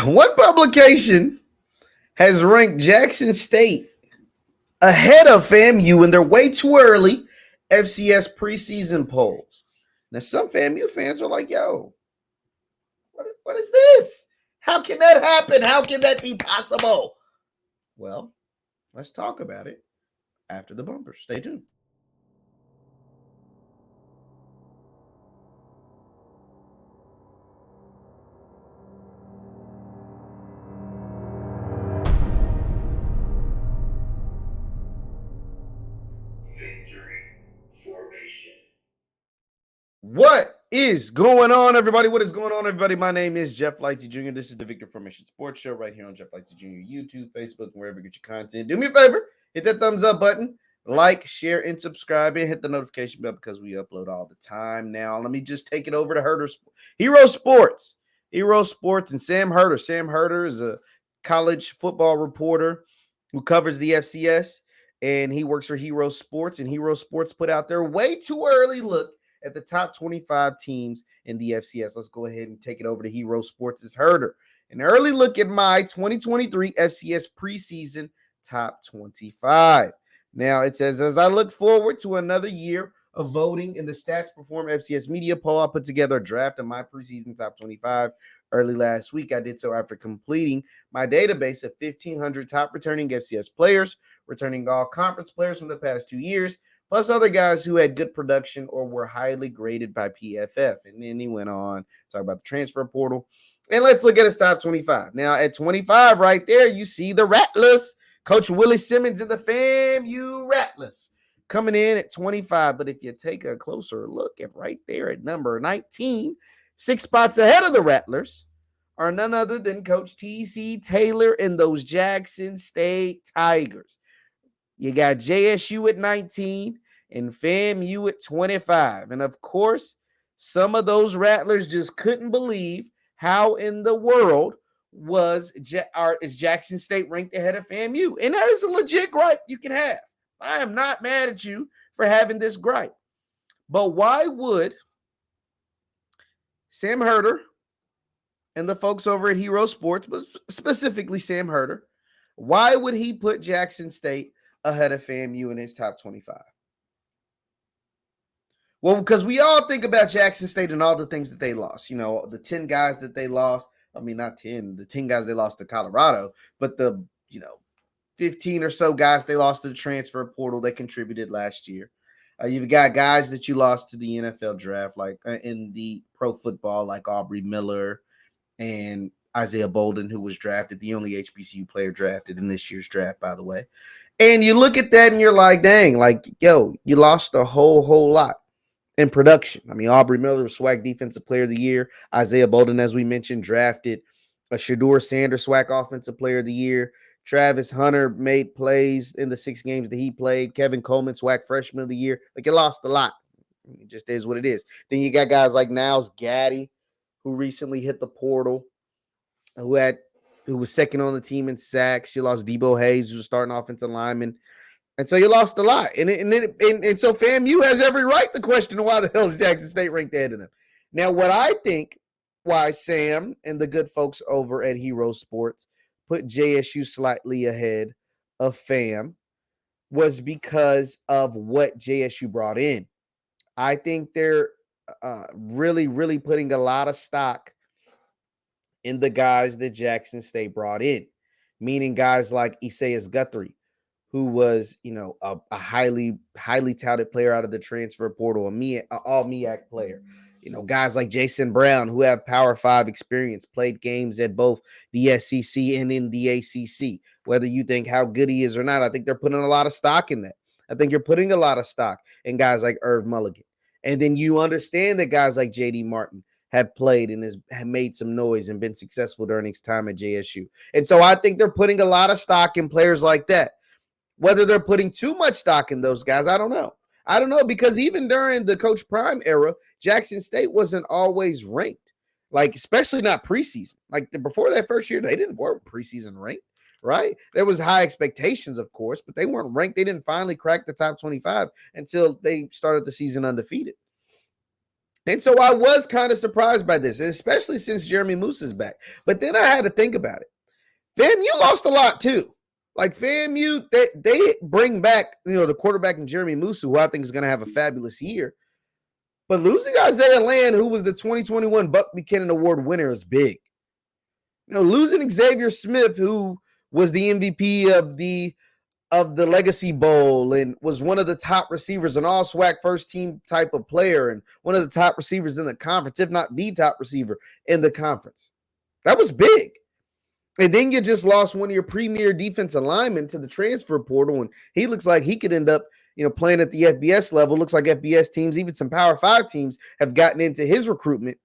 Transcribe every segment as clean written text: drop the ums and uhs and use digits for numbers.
One publication has ranked Jackson State ahead of FAMU in their way too early FCS preseason polls. Now, some FAMU fans are like, yo, what is this? How can that happen? How can that be possible? Well, let's talk about it after the bumper. Stay tuned. What is going on, everybody? What is going on, everybody? My name is JeffLightsyJr. This is the Victor Formation Sports Show right here on JeffLightsYJr, YouTube, Facebook, and wherever you get your content. Do me a favor, hit that thumbs up button, like, share, and subscribe, and hit the notification bell because we upload all the time. Now, let me just take it over to Hero Sports, and Sam Herder. Sam Herder is a college football reporter who covers the FCS, and he works for Hero Sports, and Hero Sports put out their way too early look at the top 25 teams in the FCS. Let's go ahead and take it over to Hero Sports' Herder. An early look at my 2023 FCS preseason top 25. Now, it says, as I look forward to another year of voting in the Stats Perform FCS media poll, I put together a draft of my preseason top 25 early last week. I did so after completing my database of 1,500 top returning FCS players, returning all conference players from the past 2 years, plus other guys who had good production or were highly graded by PFF. And then he went on to talk about the transfer portal. And let's look at his top 25. Now, at 25 right there, you see the Rattlers. Coach Willie Simmons and the FAMU Rattlers coming in at 25. But if you take a closer look at right there at number 19, 6 spots ahead of the Rattlers are none other than Coach T.C. Taylor and those Jackson State Tigers. You got JSU at 19 and FAMU at 25. And of course, some of those Rattlers just couldn't believe how in the world is Jackson State ranked ahead of FAMU. And that is a legit gripe you can have. I am not mad at you for having this gripe. But why would Sam Herder and the folks over at Hero Sports, but specifically Sam Herder, why would he put Jackson State ahead of FAMU in his top 25? Well, because we all think about Jackson State and all the things that they lost. You know, the 10 guys that they lost. I mean, not 10, the 10 guys they lost to Colorado, but the, 15 or so guys they lost to the transfer portal that contributed last year. You've got guys that you lost to the NFL draft, like in the pro football, like Aubrey Miller and Isaiah Bolden, who was drafted, the only HBCU player drafted in this year's draft, by the way. And you look at that and you're like, dang, like, yo, you lost a whole lot in production. I mean, Aubrey Miller was SWAC Defensive Player of the Year. Isaiah Bolden, as we mentioned, drafted. Shedeur Sanders, SWAC Offensive Player of the Year. Travis Hunter made plays in the 6 games that he played. Kevin Coleman, SWAC Freshman of the Year. Like, it lost a lot. It just is what it is. Then you got guys like Niles Gaddy, who recently hit the portal, who was second on the team in sacks. You lost Debo Hayes, who's a starting offensive lineman. And so you lost a lot. And so FAMU has every right to question why the hell is Jackson State ranked ahead of them. Now, what I think why Sam and the good folks over at Hero Sports put JSU slightly ahead of FAM was because of what JSU brought in. I think they're really, really putting a lot of stock in the guys that Jackson State brought in, meaning guys like Isaias Guthrie, who was, a highly touted player out of the transfer portal, all MEAC player. Guys like Jason Brown, who have Power 5 experience, played games at both the SEC and in the ACC. Whether you think how good he is or not, I think they're putting a lot of stock in that. I think you're putting a lot of stock in guys like Irv Mulligan. And then you understand that guys like J.D. Martin have played and have made some noise and been successful during his time at JSU. And so I think they're putting a lot of stock in players like that. Whether they're putting too much stock in those guys, I don't know. I don't know, because even during the Coach Prime era, Jackson State wasn't always ranked, like especially not preseason. Like before that first year, they weren't preseason ranked, right? There was high expectations, of course, but they weren't ranked. They didn't finally crack the top 25 until they started the season undefeated. And so I was kind of surprised by this, especially since Jeremy Moose is back. But then I had to think about it. FAMU lost a lot too. Like FAMU, they bring back, the quarterback in Jeremy Moose, who I think is going to have a fabulous year. But losing Isaiah Land, who was the 2021 Buck Buchanan Award winner, is big. Losing Xavier Smith, who was the MVP of the Legacy Bowl and was one of the top receivers, an all SWAC first team type of player, and one of the top receivers in the conference, if not the top receiver in the conference. That was big. And then you just lost one of your premier defensive linemen to the transfer portal, and he looks like he could end up, playing at the FBS level. Looks like FBS teams, even some Power 5 teams, have gotten into his recruitment.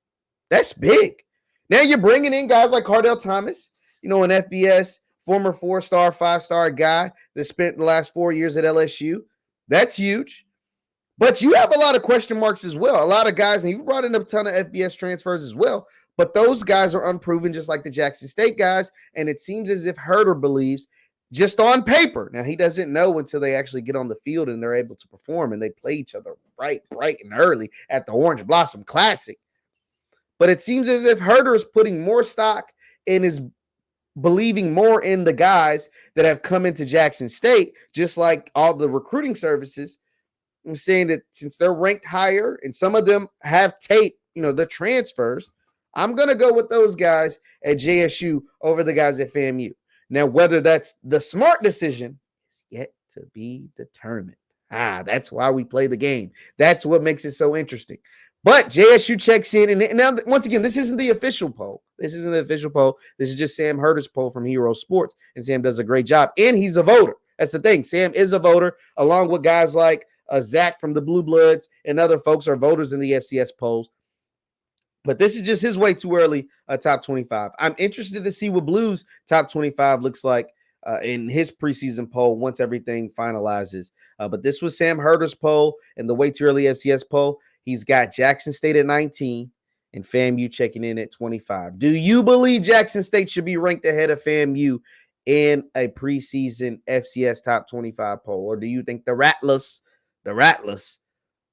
That's big. Now you're bringing in guys like Cardell Thomas, an FBS, former 4-star, 5-star guy that spent the last 4 years at LSU. That's huge. But you have a lot of question marks as well. A lot of guys, and you brought in a ton of FBS transfers as well, but those guys are unproven just like the Jackson State guys, and it seems as if Herder believes just on paper. Now, he doesn't know until they actually get on the field and they're able to perform and they play each other bright and early at the Orange Blossom Classic. But it seems as if Herder is putting more stock and is believing more in the guys that have come into Jackson State, just like all the recruiting services, and saying that since they're ranked higher and some of them have tape, the transfers, I'm going to go with those guys at JSU over the guys at FAMU. Now, whether that's the smart decision is yet to be determined. That's why we play the game. That's what makes it so interesting. But JSU checks in, and now, once again, this isn't the official poll. This is just Sam Herder's poll from Hero Sports, and Sam does a great job, and he's a voter. That's the thing. Sam is a voter, along with guys like Zach from the Blue Bloods, and other folks are voters in the FCS polls. But this is just his way too early, top 25. I'm interested to see what Blue's top 25 looks like in his preseason poll once everything finalizes. But this was Sam Herder's poll, and the way too early FCS poll. He's got Jackson State at 19 and FAMU checking in at 25. Do you believe Jackson State should be ranked ahead of FAMU in a preseason FCS top 25 poll? Or do you think the Rattlers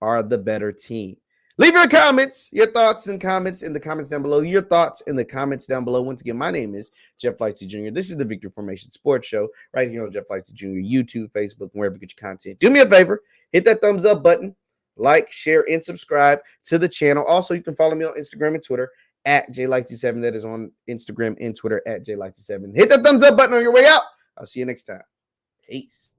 are the better team? Leave your comments, your thoughts and comments in the comments down below. Your thoughts in the comments down below. Once again, my name is Jeff Lightsy Jr. This is the Victory Formation Sports Show right here on Jeff Lightsy Jr. YouTube, Facebook, wherever you get your content. Do me a favor, hit that thumbs up button. Like, share, and subscribe to the channel. Also, you can follow me on Instagram and Twitter at JLightsy7. That is on Instagram and Twitter at JLightsy7. Hit that thumbs up button on your way out. I'll see you next time. Peace.